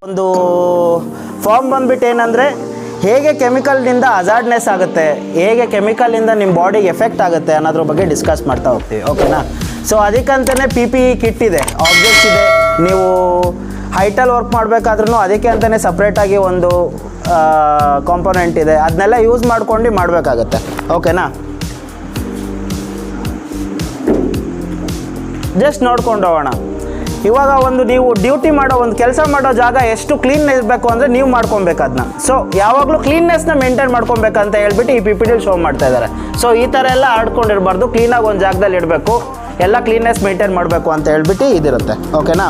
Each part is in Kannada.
ಒಂದು ಫಾರ್ಮ್ ಬಂದ್ಬಿಟ್ಟು ಏನಂದರೆ ಹೇಗೆ ಕೆಮಿಕಲ್ನಿಂದ ಹಜಾರ್ಡ್ನೆಸ್ ಆಗುತ್ತೆ, ಹೇಗೆ ಕೆಮಿಕಲಿಂದ ನಿಮ್ಮ ಬಾಡಿಗೆ ಎಫೆಕ್ಟ್ ಆಗುತ್ತೆ ಅನ್ನೋದ್ರ ಬಗ್ಗೆ ಡಿಸ್ಕಸ್ ಮಾಡ್ತಾ ಹೋಗ್ತೀವಿ. ಓಕೆನಾ? ಸೊ ಅದಕ್ಕಂತಲೇ PPE ಕಿಟ್ ಇದೆ, ಆಬ್ಜೆಕ್ಟ್ಸ್ ಇದೆ. ನೀವು ಹೈಟಲ್ಲಿ ವರ್ಕ್ ಮಾಡಬೇಕಾದ್ರೂ ಅದಕ್ಕೆ ಅಂತಲೇ ಸಪ್ರೇಟಾಗಿ ಒಂದು ಕಾಂಪೊನೆಂಟ್ ಇದೆ. ಅದನ್ನೆಲ್ಲ ಯೂಸ್ ಮಾಡ್ಕೊಂಡು ಮಾಡಬೇಕಾಗತ್ತೆ. ಓಕೆನಾ? ಜಸ್ಟ್ ನೋಡ್ಕೊಂಡು ಹೋಗೋಣ. ಇವಾಗ ಒಂದು ನೀವು ಡ್ಯೂಟಿ ಮಾಡೋ ಒಂದು ಕೆಲಸ ಮಾಡೋ ಜಾಗ ಎಷ್ಟು ಕ್ಲೀನ್ ಇರಬೇಕು ಅಂದರೆ ನೀವು ಮಾಡ್ಕೊಬೇಕು ಅದನ್ನ. ಸೊ ಯಾವಾಗಲೂ ಕ್ಲೀನ್ನೆಸ್ನ ಮೇಂಟೈನ್ ಮಾಡ್ಕೊಬೇಕಂತ ಹೇಳ್ಬಿಟ್ಟು ಈ PPT ಶೋ ಮಾಡ್ತಾ ಇದ್ದಾರೆ. ಸೊ ಈ ಥರ ಎಲ್ಲ ಆಡ್ಕೊಂಡಿರಬಾರ್ದು, ಕ್ಲೀನಾಗಿ ಒಂದು ಜಾಗದಲ್ಲಿ ಇಡಬೇಕು, ಎಲ್ಲ ಕ್ಲೀನ್ನೆಸ್ ಮೇಂಟೈನ್ ಮಾಡಬೇಕು ಅಂತ ಹೇಳ್ಬಿಟ್ಟು ಇದಿರುತ್ತೆ. ಓಕೆನಾ?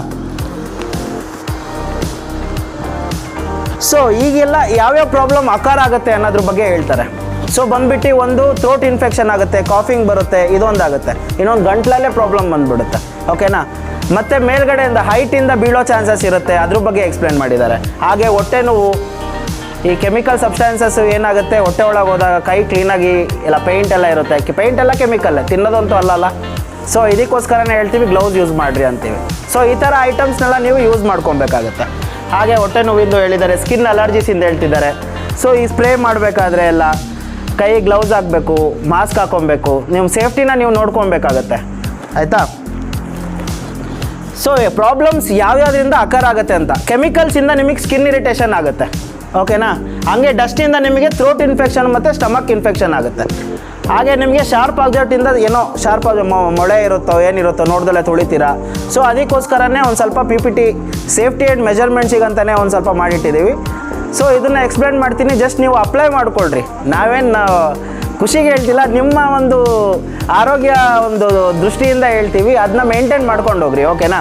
ಸೊ ಈಗೆಲ್ಲ ಯಾವ್ಯಾವ ಪ್ರಾಬ್ಲಮ್ ಅಕಾರ ಆಗುತ್ತೆ ಅನ್ನೋದ್ರ ಬಗ್ಗೆ ಹೇಳ್ತಾರೆ. ಸೊ ಬಂದ್ಬಿಟ್ಟು ಒಂದು ಥ್ರೋಟ್ ಇನ್ಫೆಕ್ಷನ್ ಆಗುತ್ತೆ, ಕಾಫಿಂಗ್ ಬರುತ್ತೆ, ಇದೊಂದಾಗುತ್ತೆ. ಇನ್ನೊಂದು ಗಂಟ್ಲಲ್ಲೇ ಪ್ರಾಬ್ಲಮ್ ಬಂದ್ಬಿಡುತ್ತೆ. ಓಕೆನಾ? ಮತ್ತು ಮೇಲ್ಗಡೆಯಿಂದ ಹೈಟಿಂದ ಬೀಳೋ ಚಾನ್ಸಸ್ ಇರುತ್ತೆ, ಅದ್ರ ಬಗ್ಗೆ ಎಕ್ಸ್ಪ್ಲೇನ್ ಮಾಡಿದ್ದಾರೆ. ಹಾಗೆ ಹೊಟ್ಟೆ ನೋವು, ಈ ಕೆಮಿಕಲ್ ಸಬ್ಸ್ಟಾನ್ಸಸ್ ಏನಾಗುತ್ತೆ ಹೊಟ್ಟೆ ಒಳಗೆ ಹೋದಾಗ ಕೈ ಕ್ಲೀನಾಗಿ ಎಲ್ಲ ಪೇಂಟ್ ಎಲ್ಲ ಇರುತ್ತೆ, ಪೇಂಟ್ ಎಲ್ಲ ಕೆಮಿಕಲ್ಲೇ, ತಿನ್ನೋದಂತೂ ಅಲ್ಲಲ್ಲ. ಸೊ ಇದಕ್ಕೋಸ್ಕರನೇ ಹೇಳ್ತೀವಿ ಗ್ಲೌಸ್ ಯೂಸ್ ಮಾಡಿರಿ ಅಂತೀವಿ. ಸೊ ಈ ಥರ ಐಟಮ್ಸ್ನೆಲ್ಲ ನೀವು ಯೂಸ್ ಮಾಡ್ಕೊಬೇಕಾಗತ್ತೆ. ಹಾಗೆ ಹೊಟ್ಟೆ ನೋವಿಂದು ಹೇಳಿದ್ದಾರೆ, ಸ್ಕಿನ್ ಅಲರ್ಜೀಸಿಂದ ಹೇಳ್ತಿದ್ದಾರೆ. ಸೊ ಈ ಸ್ಪ್ರೇ ಮಾಡಬೇಕಾದ್ರೆ ಎಲ್ಲ ಕೈ ಗ್ಲೌಸ್ ಹಾಕಬೇಕು, ಮಾಸ್ಕ್ ಹಾಕೊಬೇಕು, ನಿಮ್ಮ ಸೇಫ್ಟಿನ ನೀವು ನೋಡ್ಕೊಬೇಕಾಗತ್ತೆ. ಆಯಿತಾ? ಸೊ ಪ್ರಾಬ್ಲಮ್ಸ್ ಯಾವ್ಯಾವುದರಿಂದ ಅಕರ್ ಆಗುತ್ತೆ ಅಂತ, ಕೆಮಿಕಲ್ಸಿಂದ ನಿಮಗೆ ಸ್ಕಿನ್ ಇರಿಟೇಷನ್ ಆಗುತ್ತೆ. ಓಕೆನಾ? ಹಾಗೆ ಡಸ್ಟಿಂದ ನಿಮಗೆ ಥ್ರೋಟ್ ಇನ್ಫೆಕ್ಷನ್ ಮತ್ತು ಸ್ಟಮಕ್ ಇನ್ಫೆಕ್ಷನ್ ಆಗುತ್ತೆ. ಹಾಗೆ ನಿಮಗೆ ಶಾರ್ಪ್ ಆಬ್ಜೆಕ್ಟಿಂದ ಏನೋ ಶಾರ್ಪ್ ಮೊಳೆ ಇರುತ್ತೋ ಏನಿರುತ್ತೋ ನೋಡ್ದಲ್ಲೇ ತುಳಿತೀರಾ. ಸೊ ಅದಕ್ಕೋಸ್ಕರನೇ ಒಂದು ಸ್ವಲ್ಪ PPT ಸೇಫ್ಟಿ ಆ್ಯಂಡ್ ಮೆಜರ್ಮೆಂಟ್ಸಿಗಂತಲೇ ಒಂದು ಸ್ವಲ್ಪ ಮಾಡಿಟ್ಟಿದ್ದೀವಿ. ಸೊ ಇದನ್ನು ಎಕ್ಸ್ಪ್ಲೇನ್ ಮಾಡ್ತೀನಿ, ಜಸ್ಟ್ ನೀವು ಅಪ್ಲೈ ಮಾಡ್ಕೊಳ್ರಿ. ನಾವೇನು ಖುಷಿಗೆ ಹೇಳ್ತಿಲ್ಲ, ನಿಮ್ಮ ಒಂದು ಆರೋಗ್ಯ ಒಂದು ದೃಷ್ಟಿಯಿಂದ ಹೇಳ್ತೀವಿ, ಅದನ್ನ ಮೇಂಟೈನ್ ಮಾಡ್ಕೊಂಡು ಹೋಗ್ರಿ. ಓಕೆನಾ?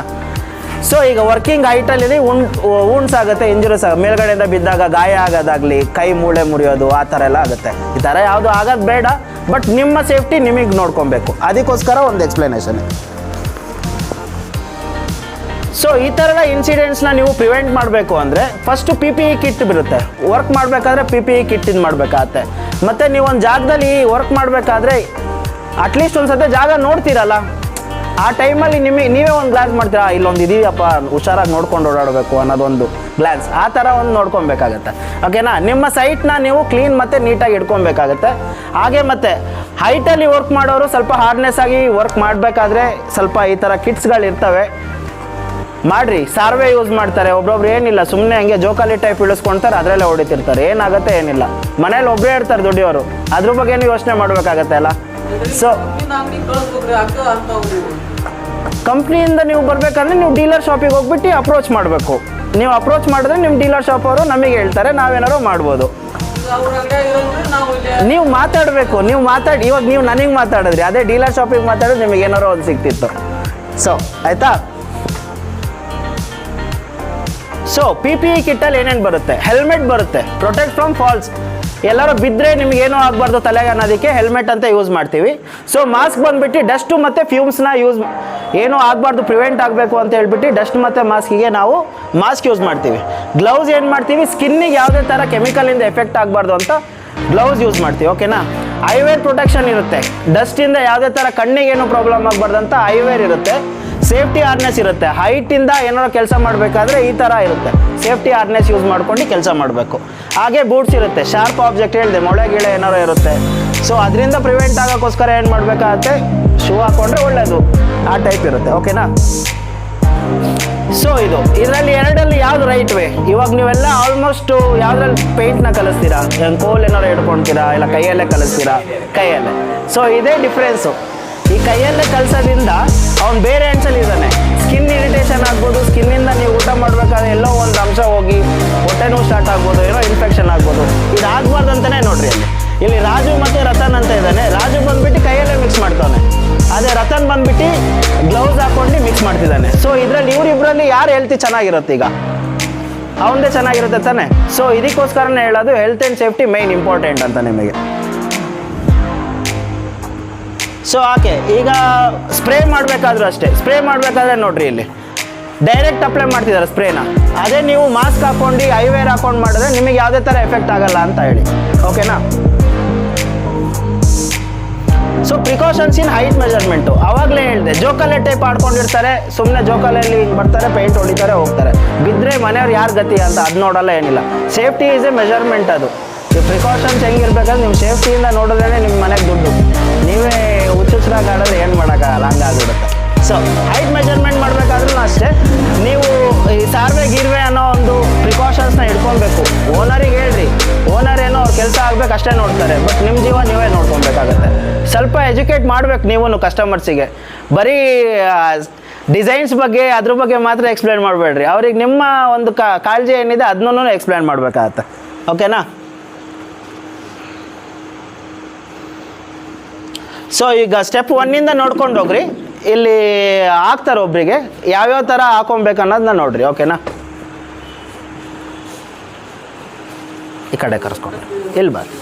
ಸೊ ಈಗ ವರ್ಕಿಂಗ್ ಹೈಟಲ್ಲಿದೆ, ಉಂಡ್ಸ್ ಆಗುತ್ತೆ, ಇಂಜುರೀಸ್ ಆಗುತ್ತೆ, ಮೇಲ್ಗಡೆಯಿಂದ ಬಿದ್ದಾಗ ಗಾಯ ಆಗೋದಾಗಲಿ, ಕೈ ಮೂಳೆ ಮುರಿಯೋದು, ಆ ಥರ ಎಲ್ಲ ಆಗುತ್ತೆ. ಈ ಥರ ಯಾವುದು ಆಗೋದು ಬೇಡ, ಬಟ್ ನಿಮ್ಮ ಸೇಫ್ಟಿ ನಿಮಗೆ ನೋಡ್ಕೊಬೇಕು, ಅದಕ್ಕೋಸ್ಕರ ಒಂದು ಎಕ್ಸ್ಪ್ಲನೇಷನ್. ಸೊ ಈ ಥರದ ಇನ್ಸಿಡೆಂಟ್ಸ್ನ ನೀವು ಪ್ರಿವೆಂಟ್ ಮಾಡಬೇಕು ಅಂದರೆ ಫಸ್ಟು PPE ಕಿಟ್ ಬರುತ್ತೆ. ವರ್ಕ್ ಮಾಡಬೇಕಾದ್ರೆ PPE ಕಿಟ್ಟಿಂದ ಮಾಡಬೇಕಾಗತ್ತೆ. ಮತ್ತು ನೀವು ಒಂದು ಜಾಗದಲ್ಲಿ ವರ್ಕ್ ಮಾಡಬೇಕಾದ್ರೆ ಅಟ್ಲೀಸ್ಟ್ ಒಂದು ಸತಿ ಜಾಗ ನೋಡ್ತೀರಲ್ಲ, ಆ ಟೈಮಲ್ಲಿ ನೀವೇ ಒಂದು ಗ್ಲಾನ್ಸ್ ಮಾಡ್ತೀರಾ, ಇಲ್ಲೊಂದು ಇದೆಯಪ್ಪ ಹುಷಾರಾಗಿ ನೋಡ್ಕೊಂಡು ಓಡಾಡಬೇಕು ಅನ್ನೋದೊಂದು ಗ್ಲಾನ್ಸ್, ಆ ಥರ ಒಂದು ನೋಡ್ಕೊಬೇಕಾಗತ್ತೆ. ಓಕೆನಾ? ನಿಮ್ಮ ಸೈಟ್ನ ನೀವು ಕ್ಲೀನ್ ಮತ್ತು ನೀಟಾಗಿ ಇಟ್ಕೊಬೇಕಾಗತ್ತೆ. ಹಾಗೆ ಮತ್ತು ಹೈಟಲ್ಲಿ ವರ್ಕ್ ಮಾಡೋರು ಸ್ವಲ್ಪ ಹಾರ್ಡ್ನೆಸ್ ಆಗಿ ವರ್ಕ್ ಮಾಡಬೇಕಾದ್ರೆ ಸ್ವಲ್ಪ ಈ ಥರ ಕಿಟ್ಸ್ಗಳಿರ್ತವೆ, ಮಾಡಿರಿ. ಸಾರ್ವೆ ಯೂಸ್ ಮಾಡ್ತಾರೆ ಒಬ್ರೊಬ್ರು, ಏನಿಲ್ಲ ಸುಮ್ಮನೆ ಹಂಗೆ ಜೋಕಾಲಿ ಟೈಪ್ ಇಳಿಸ್ಕೊಳ್ತಾರೆ, ಅದರಲ್ಲೇ ಹೊಡಿತಿರ್ತಾರೆ, ಏನಾಗುತ್ತೆ ಏನಿಲ್ಲ. ಮನೇಲಿ ಒಬ್ಬರೇ ಇರ್ತಾರೆ ದುಡಿಯೋರು, ಅದ್ರ ಬಗ್ಗೆನೂ ಯೋಚನೆ ಮಾಡಬೇಕಾಗತ್ತೆ ಅಲ್ಲ. ಸೊ ಕಂಪ್ನಿಯಿಂದ ನೀವು ಬರಬೇಕಂದ್ರೆ ನೀವು ಡೀಲರ್ ಶಾಪಿಗೆ ಹೋಗ್ಬಿಟ್ಟು ಅಪ್ರೋಚ್ ಮಾಡಬೇಕು. ನೀವು ಅಪ್ರೋಚ್ ಮಾಡಿದ್ರೆ ನಿಮ್ಮ ಡೀಲರ್ ಶಾಪ್ ಅವರು ನಮಗೆ ಹೇಳ್ತಾರೆ, ನಾವೇನಾರು ಮಾಡ್ಬೋದು. ನೀವು ಮಾತಾಡಬೇಕು, ಇವಾಗ ನೀವು ನನಗೆ ಮಾತಾಡಿದ್ರಿ, ಅದೇ ಡೀಲರ್ ಶಾಪಿಗೆ ಮಾತಾಡಿದ್ರೆ ನಿಮಗೆ ಏನಾರೋ ಒಂದು ಸಿಗ್ತಿತ್ತು. ಸೊ ಆಯಿತಾ? ಸೊ PPE ಕಿಟ್ಟಲ್ಲಿ ಏನೇನು ಬರುತ್ತೆ? ಹೆಲ್ಮೆಟ್ ಬರುತ್ತೆ, ಪ್ರೊಟೆಕ್ಟ್ ಫ್ರಮ್ ಫಾಲ್ಸ್. ಎಲ್ಲರೂ ಬಿದ್ದರೆ ನಿಮಗೇನೂ ಆಗಬಾರ್ದು ತಲೆಗೆ ಅನ್ನೋದಕ್ಕೆ ಹೆಲ್ಮೆಟ್ ಅಂತ ಯೂಸ್ ಮಾಡ್ತೀವಿ. ಸೊ ಮಾಸ್ಕ್ ಬಂದುಬಿಟ್ಟು ಡಸ್ಟು ಮತ್ತು ಫ್ಯೂಮ್ಸ್ನ ಏನೂ ಆಗಬಾರ್ದು, ಪ್ರಿವೆಂಟ್ ಆಗಬೇಕು ಅಂತ ಹೇಳ್ಬಿಟ್ಟು ಡಸ್ಟ್ ಮತ್ತು ಮಾಸ್ಕಿಗೆ ನಾವು ಮಾಸ್ಕ್ ಯೂಸ್ ಮಾಡ್ತೀವಿ. ಗ್ಲೌಸ್ ಏನು ಮಾಡ್ತೀವಿ, ಸ್ಕಿನ್ನಿಗೆ ಯಾವುದೇ ಥರ ಕೆಮಿಕಲಿಂದ ಎಫೆಕ್ಟ್ ಆಗಬಾರ್ದು ಅಂತ ಗ್ಲೌಸ್ ಯೂಸ್ ಮಾಡ್ತೀವಿ. ಓಕೆನಾ? ಐವೇರ್ ಪ್ರೊಟೆಕ್ಷನ್ ಇರುತ್ತೆ, ಡಸ್ಟಿಂದ ಯಾವುದೇ ಥರ ಕಣ್ಣಿಗೇನು ಪ್ರಾಬ್ಲಮ್ ಆಗಬಾರ್ದು ಅಂತ ಐವೇರ್ ಇರುತ್ತೆ. ಸೇಫ್ಟಿ ಹಾರ್ನೆಸ್ ಇರುತ್ತೆ, ಹೈಟಿಂದ ಏನಾರೋ ಕೆಲಸ ಮಾಡಬೇಕಾದ್ರೆ ಈ ಥರ ಇರುತ್ತೆ, ಸೇಫ್ಟಿ ಹಾರ್ನೆಸ್ ಯೂಸ್ ಮಾಡ್ಕೊಂಡು ಕೆಲಸ ಮಾಡಬೇಕು. ಹಾಗೆ ಬೂಟ್ಸ್ ಇರುತ್ತೆ, ಶಾರ್ಪ್ ಆಬ್ಜೆಕ್ಟ್ ಹೇಳಿದೆ, ಮೊಳೆ ಗಿಳೆ ಏನಾರೋ ಇರುತ್ತೆ. ಸೊ ಅದರಿಂದ ಪ್ರಿವೆಂಟ್ ಆಗೋಕ್ಕೋಸ್ಕರ ಏನು ಮಾಡಬೇಕಾಗತ್ತೆ, ಶೂ ಹಾಕ್ಕೊಂಡ್ರೆ ಒಳ್ಳೆಯದು, ಆ ಟೈಪ್ ಇರುತ್ತೆ. ಓಕೆನಾ? ಸೊ ಇದರಲ್ಲಿ ಎರಡಲ್ಲಿ ಯಾವ್ದು ರೈಟ್ ವೇ? ಇವಾಗ ನೀವೆಲ್ಲ ಆಲ್ಮೋಸ್ಟು ಯಾವುದ್ರಲ್ಲಿ ಪೇಂಟ್ನ ಕಲಿಸ್ತೀರಾ, ಕೋಲ್ ಏನಾರು ಹಿಡ್ಕೊಳ್ತೀರಾ, ಇಲ್ಲ ಕೈಯಲ್ಲೇ ಕಲಿಸ್ತೀರಾ, ಕೈಯಲ್ಲೇ. ಸೊ ಇದೇ ಡಿಫ್ರೆನ್ಸು. ಈ ಕೈಯಲ್ಲೇ ಕಲಿಸೋದ್ರಿಂದ ಅವ್ನು ಬೇರೆ ಹ್ಯಾಂಡ್ಸಲ್ಲಿ ಇದ್ದಾನೆ, ಸ್ಕಿನ್ ಇರಿಟೇಷನ್ ಆಗ್ಬೋದು, ಸ್ಕಿನ್ನಿಂದ ನೀವು ಊಟ ಮಾಡಬೇಕಾದ್ರೆ ಎಲ್ಲೋ ಒಂದು ಅಂಶ ಹೋಗಿ ಹೊಟ್ಟೆ ನೋವು ಸ್ಟಾರ್ಟ್ ಆಗ್ಬೋದು, ಏನೋ ಇನ್ಫೆಕ್ಷನ್ ಆಗ್ಬೋದು. ಇದು ಆಗಬಾರ್ದು ಅಂತಲೇ ನೋಡ್ರಿ. ಇಲ್ಲಿ ರಾಜು ಮತ್ತು ರತನ್ ಅಂತ ಇದ್ದಾನೆ. ರಾಜು ಬಂದುಬಿಟ್ಟು ಕೈಯಲ್ಲೇ ಮಿಕ್ಸ್ ಮಾಡ್ತಾನೆ, ಅದೇ ರತನ್ ಬಂದುಬಿಟ್ಟು ಗ್ಲೌಸ್ ಹಾಕ್ಕೊಂಡು ಮಿಕ್ಸ್ ಮಾಡ್ತಿದ್ದಾನೆ. ಸೊ ಇದರಲ್ಲಿ ಇವರಿಬ್ಬರಲ್ಲಿ ಯಾರು ಹೆಲ್ತಿ ಚೆನ್ನಾಗಿರುತ್ತೆ? ಈಗ ಅವನದೇ ಚೆನ್ನಾಗಿರುತ್ತೆ ತಾನೆ. ಸೊ ಇದಕ್ಕೋಸ್ಕರನೇ ಹೇಳೋದು health and safety main important ಅಂತ ನಿಮಗೆ. ಸೊ ಓಕೆ, ಈಗ ಸ್ಪ್ರೇ ಮಾಡಬೇಕಾದ್ರೂ ಅಷ್ಟೇ. ಸ್ಪ್ರೇ ಮಾಡಬೇಕಾದ್ರೆ ನೋಡ್ರಿ, ಇಲ್ಲಿ ಡೈರೆಕ್ಟ್ ಅಪ್ಲೈ ಮಾಡ್ತಿದ್ದಾರೆ ಸ್ಪ್ರೇನ. ಅದೇ ನೀವು ಮಾಸ್ಕ್ ಹಾಕ್ಕೊಂಡು ಐವೇರ್ ಹಾಕೊಂಡು ಮಾಡಿದ್ರೆ ನಿಮಗೆ ಯಾವುದೇ ಥರ ಎಫೆಕ್ಟ್ ಆಗಲ್ಲ ಅಂತ ಹೇಳಿ. ಓಕೆನಾ? ಸೊ ಪ್ರಿಕಾಷನ್ಸ್ ಇನ್ ಹೈಟ್ ಮೆಜರ್ಮೆಂಟು ಅವಾಗಲೇ ಹೇಳಿದೆ, ಜೋಕಾಲೆ ಟೈಪ್ ಆಡ್ಕೊಂಡಿರ್ತಾರೆ, ಸುಮ್ಮನೆ ಜೋಕಾಲಲ್ಲಿ ಹಿಂಗೆ ಬರ್ತಾರೆ, ಪೇಂಟ್ ಹೊಡಿತಾರೆ, ಹೋಗ್ತಾರೆ. ಬಿದ್ದರೆ ಮನೆಯವ್ರು ಯಾರು ಗತಿ ಅಂತ ಅದು ನೋಡಲ್ಲ, ಏನಿಲ್ಲ. Safety is A measurement. ಅದು ಈ ಪ್ರಿಕಾಷನ್ಸ್ ಹೆಂಗಿರ್ಬೇಕಂದ್ರೆ ನೀವು ಸೇಫ್ಟಿಯಿಂದ ನೋಡಿದ್ರೇ ನಿಮ್ಮ ಮನೆಗೆ ದುಡ್ಡು. ನೀವೇ ಹುಚ್ಚುಚ್ಚರಾಗಿ ಆಡಿದ್ರೆ ಏನು ಮಾಡೋಕ್ಕಾಗಲ್ಲ, ಹಂಗಾಗ್ಬಿಡುತ್ತೆ. ಸೊ ಹೈಟ್ ಮೆಜರ್ಮೆಂಟ್ ಮಾಡಬೇಕಾದ್ರೂ ಅಷ್ಟೇ, ನೀವು ಈ ಸಾರ್ವೆ ಗಿರ್ವೆ ಅನ್ನೋ ಒಂದು ಪ್ರಿಕಾಷನ್ಸ್ನ ಇಟ್ಕೊಬೇಕು. ಓನರಿಗೆ ಹೇಳ್ರಿ, ಓನರ್ ಏನೋ ಅವ್ರ ಕೆಲಸ ಆಗ್ಬೇಕು ಅಷ್ಟೇ ನೋಡ್ತಾರೆ, ಬಟ್ ನಿಮ್ಮ ಜೀವ ನೀವೇ ನೋಡ್ಕೊಬೇಕಾಗತ್ತೆ. ಸ್ವಲ್ಪ ಎಜುಕೇಟ್ ಮಾಡ್ಬೇಕು ನೀವು ಕಸ್ಟಮರ್ಸಿಗೆ. ಬರೀ ಡಿಸೈನ್ಸ್ ಬಗ್ಗೆ ಅದ್ರ ಬಗ್ಗೆ ಮಾತ್ರ ಎಕ್ಸ್ಪ್ಲೇನ್ ಮಾಡಬೇಡ್ರಿ, ಅವ್ರಿಗೆ ನಿಮ್ಮ ಒಂದು ಕಾಳಜಿ ಏನಿದೆ ಅದನ್ನೂ ಎಕ್ಸ್ಪ್ಲೇನ್ ಮಾಡಬೇಕಾಗತ್ತೆ. ಓಕೆನಾ? ಸೊ ಈಗ ಸ್ಟೆಪ್ 1ಇಂದ ನೋಡ್ಕೊಂಡು ಹೋಗ್ರಿ. ಇಲ್ಲಿ ಹಾಕ್ತಾರೆ ಒಬ್ಬರಿಗೆ, ಯಾವ್ಯಾವ ಥರ ಹಾಕೊಬೇಕು ಅನ್ನೋದನ್ನ ನೋಡ್ರಿ. ಓಕೆನಾ? ಈ ಕಡೆ ಕರೆಸ್ಕೊಂಡು ಇಲ್ಲಿ ಬರ್ರಿ.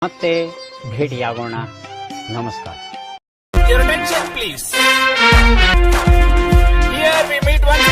ಮತ್ತೆ ಭೇಟಿಯಾಗೋಣ. ನಮಸ್ಕಾರ. Your attention please. Here we meet one